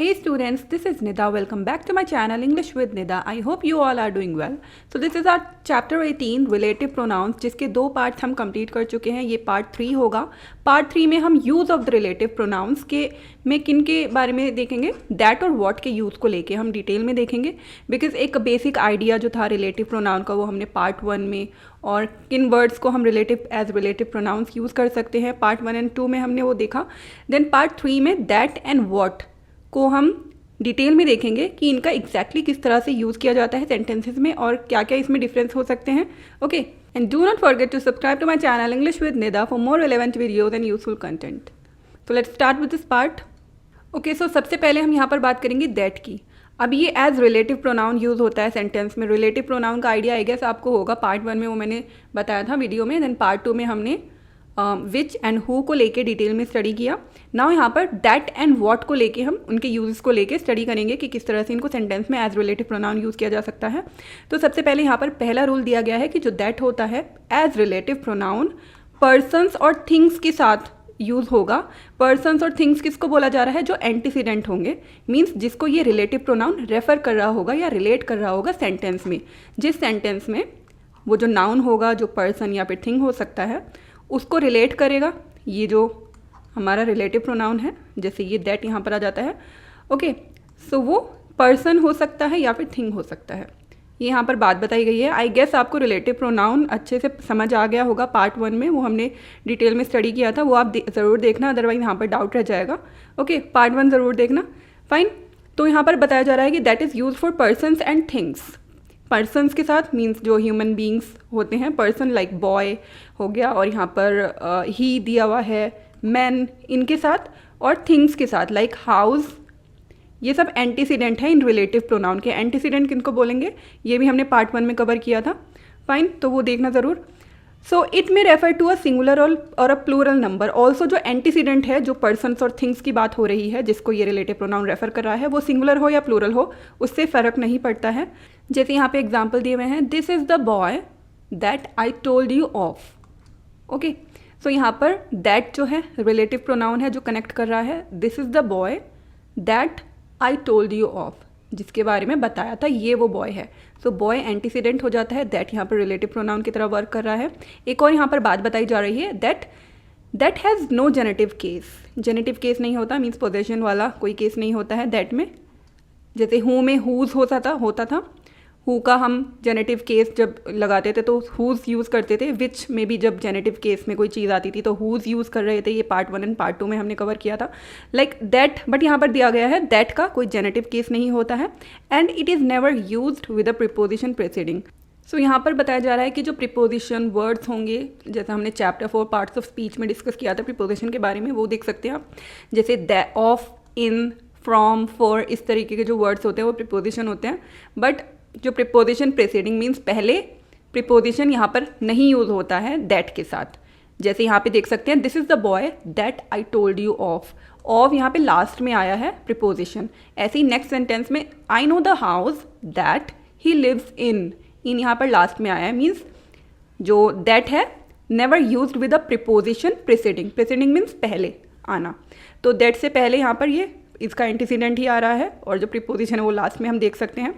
Hey students, this is Nida. Welcome back to my channel English with Nida. I hope you all are doing well. So this is our chapter 18 relative pronouns, जिसके दो part हम complete कर चुके हैं. ये part 3 होगा. Part 3 में हम use of the relative pronouns के में किन के बारे में देखेंगे, दैट और व्हाट के यूज़ को लेके हम डिटेल में देखेंगे. बिकॉज एक बेसिक आइडिया जो था रिलेटिव प्रोनाउन का वो हमने पार्ट 1 में, और किन वर्ड्स को हम रिलेटिव प्रोनाउंस यूज़ कर सकते हैं पार्ट 1 एंड 2 में हमने वो देखा. देन पार्ट 3 में दैट एंड व्हाट को हम डिटेल में देखेंगे कि इनका एग्जैक्टली किस तरह से यूज़ किया जाता है सेंटेंसेस में और क्या क्या इसमें डिफरेंस हो सकते हैं. Okay, and do not forget to subscribe to my channel English with Nida for more relevant videos and useful content. तो let's start with this part. Okay, so सबसे पहले हम यहाँ पर बात करेंगे दैट की. अब ये एज रिलेटिव प्रोनाउन यूज़ होता है सेंटेंस में. रिलेटिव प्रोनाउन का आइडिया आई गेस आपको होगा. पार्ट 1 में वो मैंने बताया था वीडियो में. देन पार्ट 2 में हमने विच एंड हु को लेके डिटेल में स्टडी किया. नाउ यहाँ पर दैट एंड व्हाट को लेके हम उनके यूज़ को लेके स्टडी करेंगे कि किस तरह से इनको सेंटेंस में एज रिलेटिव प्रोनाउन यूज़ किया जा सकता है. तो सबसे पहले यहाँ पर पहला रूल दिया गया है कि जो दैट होता है एज रिलेटिव प्रोनाउन पर्सन्स और थिंग्स के साथ यूज़ होगा. पर्सन्स और थिंग्स किसको बोला जा रहा है, जो एंटीसीडेंट होंगे, मीन्स जिसको ये रिलेटिव प्रोनाउन रेफर कर रहा होगा या रिलेट कर रहा होगा सेंटेंस में. जिस सेंटेंस में वो जो नाउन होगा, जो पर्सन या फिर थिंग हो सकता है, उसको रिलेट करेगा. ये जो हमारा रिलेटिव प्रोनाउन है, जैसे ये दैट यहाँ पर आ जाता है. ओके, सो वो पर्सन हो सकता है या फिर थिंग हो सकता है. ये यहाँ पर बात बताई गई है. आई गेस आपको रिलेटिव प्रोनाउन अच्छे से समझ आ गया होगा. पार्ट 1 में वो हमने डिटेल में स्टडी किया था, वो आप ज़रूर देखना, अदरवाइज यहाँ पर डाउट रह जाएगा. ओके, पार्ट 1 ज़रूर देखना. फाइन. तो यहाँ पर बताया जा रहा है कि that is use for persons and things. Persons के साथ मीन्स जो ह्यूमन बींग्स होते हैं, पर्सन लाइक बॉय हो गया, और यहाँ पर ही दिया हुआ है, मैन, इनके साथ, और थिंग्स के साथ लाइक हाउस. ये सब एंटीसीडेंट है इन रिलेटिव प्रोनाउन के. एंटीसीडेंट किनको बोलेंगे ये भी हमने पार्ट 1 में कवर किया था. फाइन, तो वो देखना ज़रूर. सो इट में रेफर टू अ सिंगुलर और अ प्लूरल नंबर. ऑल्सो जो एंटीसीडेंट है, जो पर्सन्स और थिंग्स की बात हो रही है, जिसको ये रिलेटिव प्रोनाउन रेफर कर रहा है, वो सिंगुलर हो या प्लूरल हो, उससे फ़र्क नहीं पड़ता है. जैसे यहाँ पे एग्जाम्पल दिए हुए हैं, this is the boy that I told you of. Okay, so यहाँ पर दैट जो है रिलेटिव प्रोनाउन है जो कनेक्ट कर रहा है. This is the boy that I told you of, जिसके बारे में बताया था, ये वो बॉय है. सो बॉय एंटीसीडेंट हो जाता है, दैट यहाँ पर रिलेटिव प्रोनाउन की तरह वर्क कर रहा है. एक और यहाँ पर बात बताई जा रही है, that has no genitive case. Genitive case नहीं होता, मीन्स पोजेशन वाला कोई केस नहीं होता है दैट में. जैसे हु में हुज़ होता था. हु का हम जेनेटिव केस जब लगाते थे तो हुज़ यूज़ करते थे. विच में भी जब जेनेटिव केस में कोई चीज़ आती थी तो हुज़ यूज़ कर रहे थे. ये पार्ट 1 एंड पार्ट 2 में हमने कवर किया था. लाइक दैट, बट यहाँ पर दिया गया है दैट का कोई जेनेटिव केस नहीं होता है. And it is never used with a preposition preceding. सो यहाँ पर बताया जा रहा है कि जो प्रीपोजिशन वर्ड्स होंगे, जैसा हमने चैप्टर 4 पार्ट्स ऑफ स्पीच में डिस्कस किया था प्रीपोजिशन के बारे में, वो देख सकते हैं आप. जैसे the, of, in, from, for, इस तरीके के जो वर्ड्स होते हैं वो प्रीपोजिशन होते हैं. बट जो प्रीपोजिशन प्रेसिडिंग मीन्स पहले प्रीपोजिशन यहाँ पर नहीं यूज़ होता है दैट के साथ. जैसे यहाँ पे देख सकते हैं, this is the boy that I told you of. Of यहाँ पे लास्ट में आया है प्रीपोजिशन. ऐसे ही नेक्स्ट सेंटेंस में, I know the house that he lives in. In यहाँ पर लास्ट में आया है, मीन्स जो दैट है never used with a preposition presiding. Presiding means पहले आना. तो दैट से पहले यहाँ पर ये इसका एंटीसीडेंट ही आ रहा है, और जो प्रीपोजिशन है वो लास्ट में हम देख सकते हैं.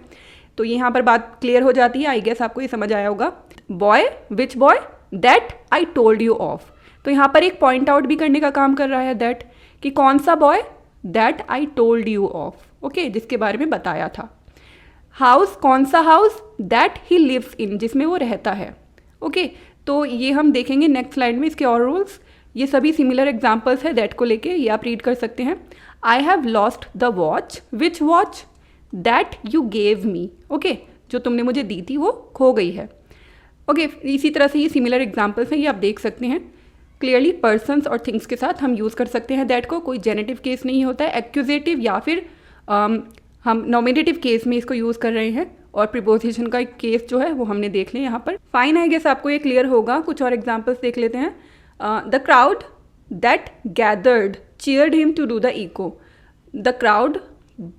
तो यहाँ पर बात क्लियर हो जाती है. आई गेस आपको ये समझ आया होगा. Boy, which boy that I told you of. तो यहाँ पर एक पॉइंट आउट भी करने का काम कर रहा है दैट, कि कौन सा boy, that I told you of. Okay, जिसके बारे में बताया था. हाउस, कौन सा house, that he lives in, जिसमें वो रहता है. ओके, तो ये हम देखेंगे नेक्स्ट स्लाइड में इसके और रूल्स. ये सभी सिमिलर एग्जाम्पल्स है दैट को लेके, ये आप रीड कर सकते हैं. I have lost the watch, which watch, that you gave me. Okay, जो तुमने मुझे दी थी वो खो गई है. ओके, इसी तरह से ये सिमिलर एग्जाम्पल्स हैं, ये आप देख सकते हैं. क्लियरली पर्सन्स और थिंग्स के साथ हम यूज़ कर सकते हैं दैट को. कोई जेनेटिव केस नहीं होता है. एक्यूजेटिव या फिर हम नॉमिनेटिव केस में इसको यूज़ कर रहे हैं, और प्रीपोजिशन का एक केस जो है वो हमने देख लिया यहाँ पर. फाइन, आई गेस आपको ये क्लियर होगा. कुछ और एग्जाम्पल्स देख लेते हैं. The crowd that gathered cheered him to do the echo. The crowd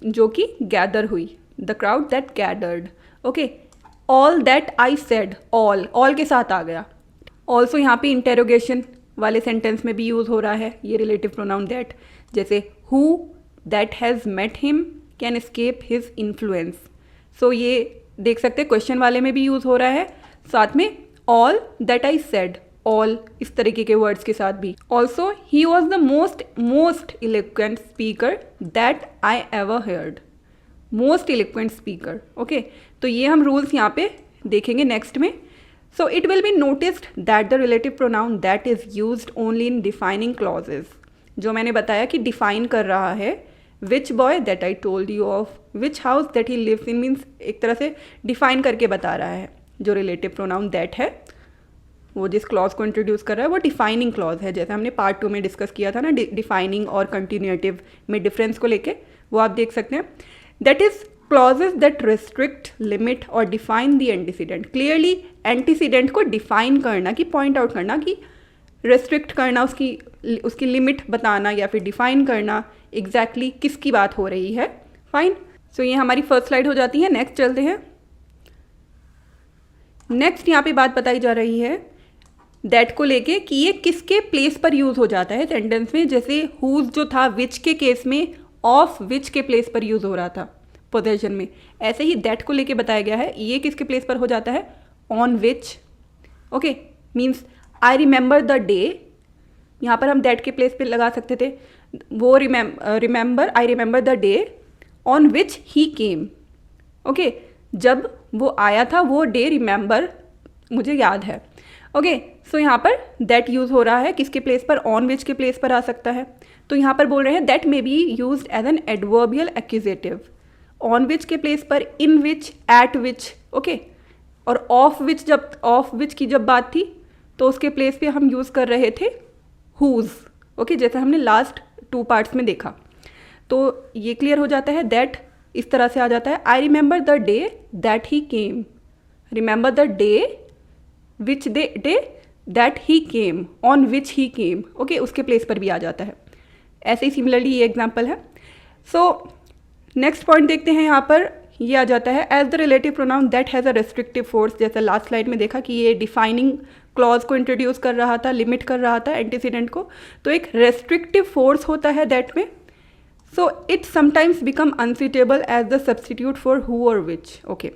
जो कि गैदर हुई, the crowd that gathered. Okay, all that I said, all के साथ आ गया. ऑल्सो यहाँ पे इंटेरोगेशन वाले सेंटेंस में भी यूज़ हो रहा है ये रिलेटिव प्रोनाउन दैट. जैसे who that has met him can escape his influence. सो ये देख सकते हैं क्वेश्चन वाले में भी यूज़ हो रहा है, साथ में all that I said, all इस तरीके के वर्ड्स के साथ भी। Also he was the most eloquent speaker that I ever heard, most eloquent speaker. Okay, तो ये हम रूल्स यहाँ पे देखेंगे नेक्स्ट में। So it will be noticed that the relative pronoun that is used only in defining clauses, जो मैंने बताया कि डिफाइन कर रहा है which boy that I told you of, which house that he lives in, means एक तरह से डिफाइन करके बता रहा है। जो रिलेटिव प्रोनाउन दैट है वो जिस क्लॉज को इंट्रोड्यूस कर रहा है वो डिफाइनिंग क्लॉज है, जैसे हमने पार्ट 2 में डिस्कस किया था ना, डिफाइनिंग और कंटिन्यूटिव में डिफरेंस को लेके, वो आप देख सकते हैं। That is clauses that restrict, limit और define the antecedent. Clearly antecedent को डिफाइन करना, कि पॉइंट आउट करना, कि रेस्ट्रिक्ट करना, उसकी लिमिट बताना या फिर डिफाइन करना एग्जैक्टली किसकी बात हो रही है। फाइन, सो ये हमारी फर्स्ट स्लाइड हो जाती है। नेक्स्ट चलते हैं। नेक्स्ट यहाँ पे बात बताई जा रही है दैट को लेके कि ये किसके प्लेस पर यूज़ हो जाता है सेंटेंस में। जैसे हुज जो था विच के केस में ऑफ विच के प्लेस पर यूज़ हो रहा था पोजेशन में, ऐसे ही दैट को लेके बताया गया है ये किसके प्लेस पर हो जाता है, on which. Okay, means I remember the day, यहाँ पर हम दैट के प्लेस पे लगा सकते थे, वो remember, I remember the day on which he came. Okay, जब वो आया था वो डे रिमेंबर मुझे याद है। ओके, सो यहाँ पर दैट यूज़ हो रहा है किसके प्लेस पर, ऑन विच के प्लेस पर आ सकता है। तो यहाँ पर बोल रहे हैं that may be used as an adverbial accusative, on which के प्लेस पर, in which, at which. Okay, और ऑफ विच की जब बात थी तो उसके प्लेस पे हम यूज़ कर रहे थे हुज। ओके, जैसे हमने लास्ट 2 पार्ट्स में देखा। तो ये क्लियर हो जाता है, दैट इस तरह से आ जाता है, I remember the day that he came, remember the day which day that he came, on which he came. Okay, उसके प्लेस पर भी आ जाता है। ऐसे ही सिमिलरली ये एग्जाम्पल है। सो नेक्स्ट पॉइंट देखते हैं, यहाँ पर ये आ जाता है as the relative pronoun that has a restrictive force. जैसे लास्ट स्लाइड में देखा कि ये डिफाइनिंग क्लॉज को इंट्रोड्यूस कर रहा था, लिमिट कर रहा था एंटीसीडेंट को, तो एक रेस्ट्रिक्टिव फोर्स होता है दैट में। So it sometimes become unsuitable as the substitute for who और विच। ओके,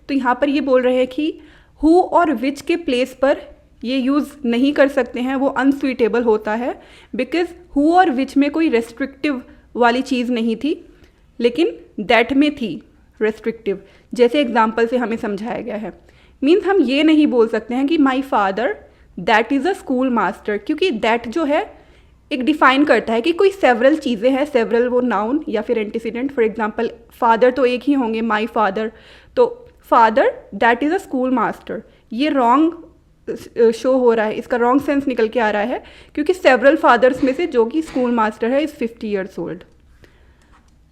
तो यहाँ पर ये बोल रहे हैं कि हु और विच के प्लेस पर ये यूज़ नहीं कर सकते हैं, वो अनसूटेबल होता है बिकॉज हु और विच में कोई रेस्ट्रिक्टिव वाली चीज़ नहीं थी, लेकिन दैट में थी रेस्ट्रिक्टिव, जैसे एग्जाम्पल से हमें समझाया गया है। मीन्स हम ये नहीं बोल सकते हैं कि my father that is a school master, क्योंकि दैट जो है एक डिफाइन करता है कि कोई सेवरल चीज़ें हैं, सेवरल वो नाउन या फिर एंटीसीडेंट। फॉर एग्जांपल फादर तो एक ही होंगे, माय फादर, तो father that is a school master, ये रॉन्ग शो हो रहा है, इसका रॉन्ग सेंस निकल के आ रहा है, क्योंकि सेवरल फादर्स में से जो कि स्कूल मास्टर है इज़ 50 ईयर्स ओल्ड।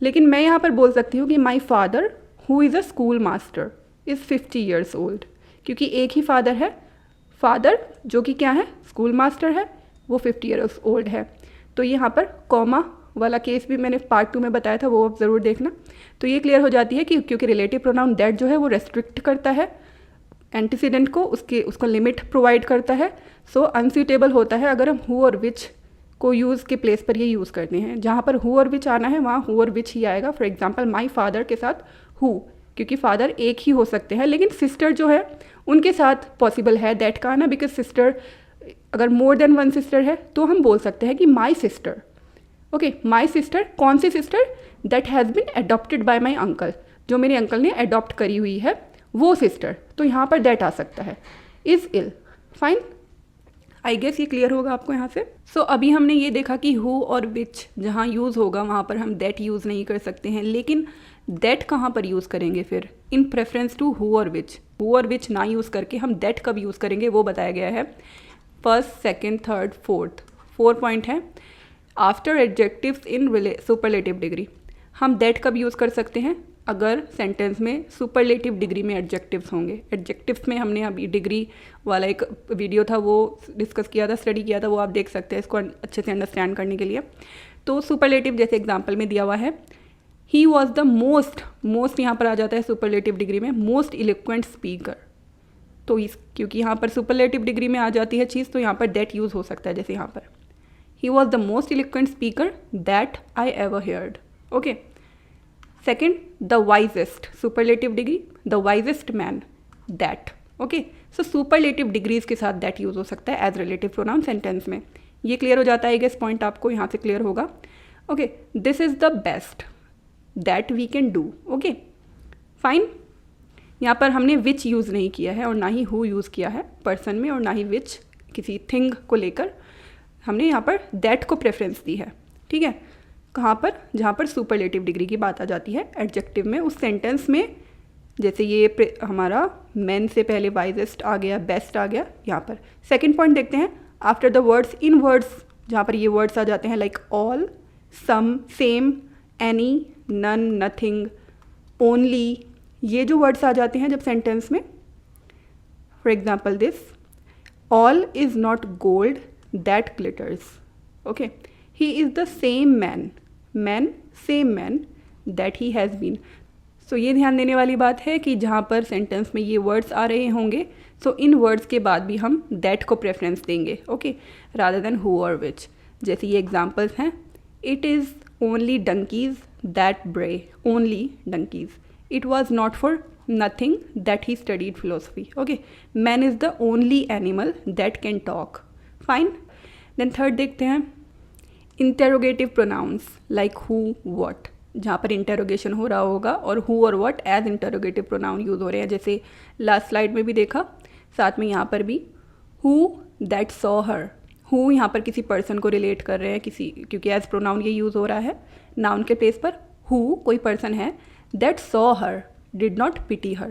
लेकिन मैं यहाँ पर बोल सकती हूँ कि my father who is a school master is 50 years old, क्योंकि एक ही फादर है, फादर जो कि क्या है, स्कूल मास्टर है, वो 50 ईयर्स ओल्ड है। तो यहाँ पर कॉमा वाला केस भी मैंने पार्ट 2 में बताया था, वो आप ज़रूर देखना। तो ये क्लियर हो जाती है कि क्योंकि रिलेटिव प्रोनाउन दैट जो है वो रेस्ट्रिक्ट करता है एंटीसीडेंट को, उसको लिमिट प्रोवाइड करता है। सो अनसूटेबल होता है अगर हम हु और विच को यूज़ के प्लेस पर ये यूज़ करते हैं। जहाँ पर हु और विच आना है वहाँ हु और विच ही आएगा। फॉर एग्जाम्पल माई फादर के साथ हु, क्योंकि फादर एक ही हो सकते हैं, लेकिन सिस्टर जो है उनके साथ पॉसिबल है दैट का आना, बिकॉज सिस्टर अगर मोर देन वन सिस्टर है तो हम बोल सकते हैं कि my sister. Okay, my sister, कौन सी sister, that has been adopted by my uncle, जो मेरे अंकल ने अडॉप्ट करी हुई है वो सिस्टर। तो यहाँ पर दैट आ सकता है, is ill. Fine, I guess ये क्लियर होगा आपको यहाँ से। सो अभी हमने ये देखा कि हु और विच जहाँ यूज़ होगा वहाँ पर हम दैट यूज़ नहीं कर सकते हैं, लेकिन दैट कहाँ पर यूज़ करेंगे फिर, इन प्रेफरेंस टू हु और विच। हु और विच ना यूज़ करके हम दैट कब यूज़ करेंगे वो बताया गया है। First, second, third, fourth, 4 point है। आफ्टर एडजेक्टिव्स इन सुपरलेटिव डिग्री, हम दैट कब यूज़ कर सकते हैं, अगर सेंटेंस में सुपरलेटिव डिग्री में एडजेक्टिव्स होंगे। एडजेक्टिव्स में हमने अभी डिग्री वाला एक वीडियो था वो डिस्कस किया था, स्टडी किया था, वो आप देख सकते हैं इसको अच्छे से अंडरस्टैंड करने के लिए। तो सुपरलेटिव जैसे एग्जाम्पल में दिया हुआ है, ही वॉज द मोस्ट यहाँ पर आ जाता है सुपरलेटिव डिग्री में, मोस्ट इलोक्वेंट स्पीकर। तो क्योंकि यहाँ पर सुपरलेटिव डिग्री में आ जाती है चीज़, तो यहाँ पर दैट यूज़ हो सकता है। जैसे यहाँ पर ही was the most eloquent speaker that I ever heard. Okay. Second, the wisest, superlative degree, the wisest man, that. Okay, so superlative degrees के साथ दैट यूज़ हो सकता है एज रिलेटिव प्रोनाउन सेंटेंस में। ये क्लियर हो जाता है, आई गेस पॉइंट आपको यहाँ से क्लियर होगा। Okay, this is the best that we can do. Okay fine, यहाँ पर हमने विच यूज़ नहीं किया है और ना ही हु यूज़ किया है पर्सन में, और ना ही विच किसी थिंग को लेकर। हमने यहाँ पर दैट को प्रेफरेंस दी है, ठीक है। कहाँ पर? जहाँ पर सुपरलेटिव डिग्री की बात आ जाती है एडजेक्टिव में, उस सेंटेंस में। जैसे ये हमारा मैन से पहले वाइजेस्ट आ गया, बेस्ट आ गया यहाँ पर। सेकेंड पॉइंट देखते हैं, after the words, in words, जहाँ पर ये वर्ड्स आ जाते हैं like all, some, same, any, none, nothing, only, ये जो वर्ड्स आ जाते हैं जब सेंटेंस में, for example this, all is not gold that glitters. Okay, he is the same man, man, same man that he has been. So ये ध्यान देने वाली बात है कि जहाँ पर सेंटेंस में ये वर्ड्स आ रहे होंगे, सो इन वर्ड्स के बाद भी हम दैट को प्रेफरेंस देंगे, ओके, रादर देन हु और विच। जैसे ये एग्जाम्पल्स हैं, it is only donkeys that bray, only donkeys. It was not for nothing that he studied philosophy. Okay, man is the only animal that can talk. Fine. Then third देखते हैं, interrogative pronouns like who, what, जहाँ पर interrogation हो रहा होगा और who और what as interrogative pronoun use हो रहे हैं। जैसे लास्ट स्लाइड में भी देखा, साथ में यहाँ पर भी who that saw her, who यहाँ पर किसी पर्सन को रिलेट कर रहे हैं किसी, क्योंकि एज प्रोनाउन ये यूज़ हो रहा है नाउन के प्लेस पर। who कोई पर्सन है, that saw her did not pity her।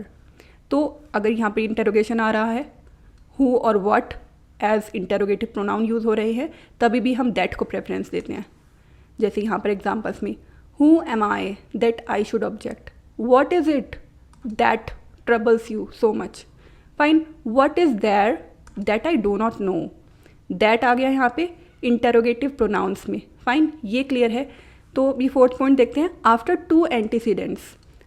तो अगर यहाँ पर इंटेरोगेशन आ रहा है, who और what as interrogative pronoun use हो रहे हैं, तभी भी हम that को प्रेफरेंस देते हैं। जैसे यहाँ पर एग्जाम्पल्स में, who am I that I should object, what is it that troubles you so much, fine, what is there that I do not know, that आ गया यहाँ पे इंटेरोगेटिव प्रोनाउंस में। फाइन, ये क्लियर है। तो भी फोर्थ पॉइंट देखते हैं, आफ्टर टू एंटीसीडेंट्स,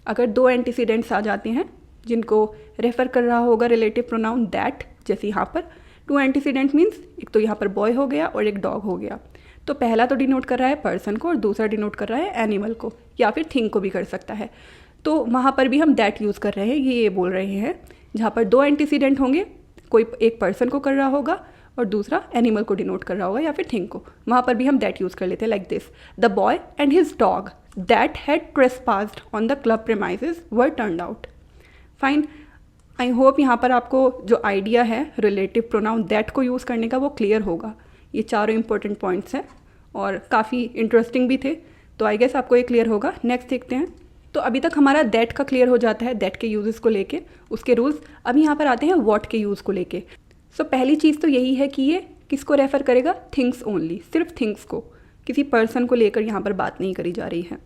अगर दो एंटीसीडेंट्स आ जाते हैं जिनको रेफर कर रहा होगा रिलेटिव प्रोनाउन दैट, जैसे यहाँ पर टू एंटीसीडेंट मीन्स एक तो यहाँ पर बॉय हो गया और एक डॉग हो गया। तो पहला तो डिनोट कर रहा है पर्सन को और दूसरा डिनोट कर रहा है एनिमल को, या फिर थिंग को भी कर सकता है। तो वहाँ पर भी हम दैट यूज़ कर रहे हैं, ये बोल रहे हैं जहाँ पर दो एंटीसीडेंट होंगे, कोई एक पर्सन को कर रहा होगा और दूसरा एनिमल को डिनोट कर रहा होगा या फिर थिंग को, वहाँ पर भी हम दैट यूज़ कर लेते हैं like this, the boy and his dog that had ट्रेसपास्ड on the club premises were turned out. Fine, I hope यहाँ पर आपको जो आइडिया है रिलेटिव प्रोनाउन दैट को यूज़ करने का वो क्लियर होगा। ये चारों इंपॉर्टेंट पॉइंट्स हैं और काफ़ी इंटरेस्टिंग भी थे, तो आई गेस आपको ये क्लियर होगा। नेक्स्ट देखते हैं। तो अभी तक हमारा दैट का क्लियर हो जाता है, दैट के यूजेस को लेके, उसके रूल्स। अभी यहाँ पर आते हैं व्हाट के यूज़ को लेके। सो पहली चीज़ तो यही है कि ये किसको रेफ़र करेगा, थिंग्स ओनली, सिर्फ थिंग्स को, किसी पर्सन को लेकर यहाँ पर बात नहीं करी जा रही है।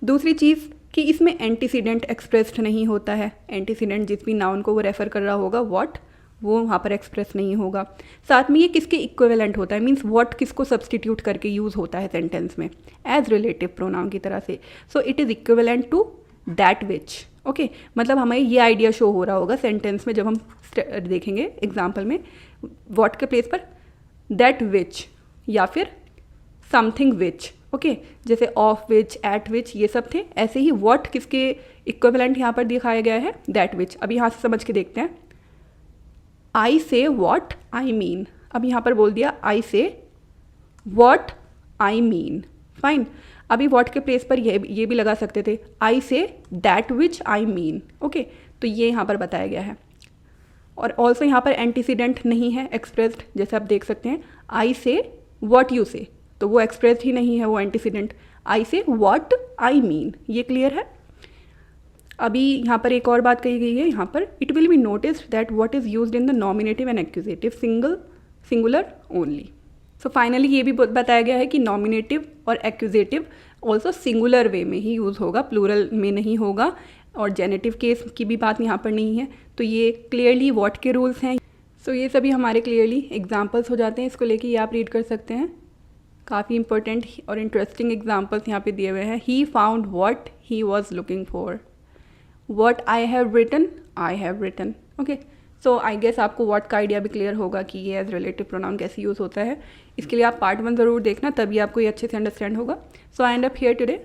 दूसरी चीज़ कि इसमें एंटीसीडेंट एक्सप्रेस्ड नहीं होता है, एंटीसीडेंट जिस भी नाउन को वो रेफ़र कर रहा होगा व्हाट, वो वहाँ पर एक्सप्रेस नहीं होगा। साथ में ये किसके इक्विवेलेंट होता है, मीन्स व्हाट किसको सब्सटीट्यूट करके यूज़ होता है सेंटेंस में एज रिलेटिव प्रोनाउन की तरह से। So it is equivalent to that which. Okay, मतलब हमें ये आइडिया शो हो रहा होगा सेंटेंस में जब हम देखेंगे एग्जाम्पल में, व्हाट के प्लेस पर दैट विच या फिर समथिंग विच। ओके, जैसे ऑफ विच, एट विच, ये सब थे, ऐसे ही व्हाट किसके इक्विवेलेंट यहाँ पर दिखाया गया है, दैट विच। अभी यहाँ से समझ के देखते हैं, आई से वॉट आई मीन। अब यहाँ पर बोल दिया I say what I mean. Fine, अभी वॉट के प्लेस पर ये भी लगा सकते थे, I say that which I mean. Okay, तो ये यहाँ पर बताया गया है। और ऑल्सो यहाँ पर एंटीसीडेंट नहीं है एक्सप्रेस्ड, जैसे आप देख सकते हैं, आई से वॉट यू से, तो वो एक्सप्रेस्ड ही नहीं है, वो antecedent. I say what I mean, ये क्लियर है। अभी यहाँ पर एक और बात कही गई है, यहाँ पर it will be noticed that what is used in the nominative and accusative singular only. So finally ये भी बताया गया है कि नॉमिनेटिव और एक्यूजेटिव ऑल्सो सिंगुलर वे में ही यूज़ होगा, प्लूरल में नहीं होगा, और जेनेटिव केस की भी बात यहाँ पर नहीं है। तो ये क्लियरली व्हाट के रूल्स हैं। सो ये सभी हमारे क्लियरली एग्जाम्पल्स हो जाते हैं, इसको लेके ये आप रीड कर सकते हैं। काफ़ी इंपॉर्टेंट और इंटरेस्टिंग एग्जाम्पल्स यहाँ पे दिए हुए हैं। He found what he was looking for, what I have written। Okay, so I guess आपको what का आइडिया भी क्लियर होगा कि ये एज रिलेटिव प्रोनाउन कैसे यूज़ होता है। इसके लिए आप पार्ट 1 ज़रूर देखना, तभी आपको ये अच्छे से अंडरस्टैंड होगा। So I end up here today.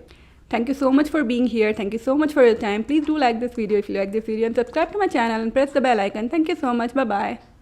Thank you so much for being here. Thank you so much for your time. Please do like this video if you like this video and subscribe to my channel and press the bell icon. Thank you so much. Bye bye.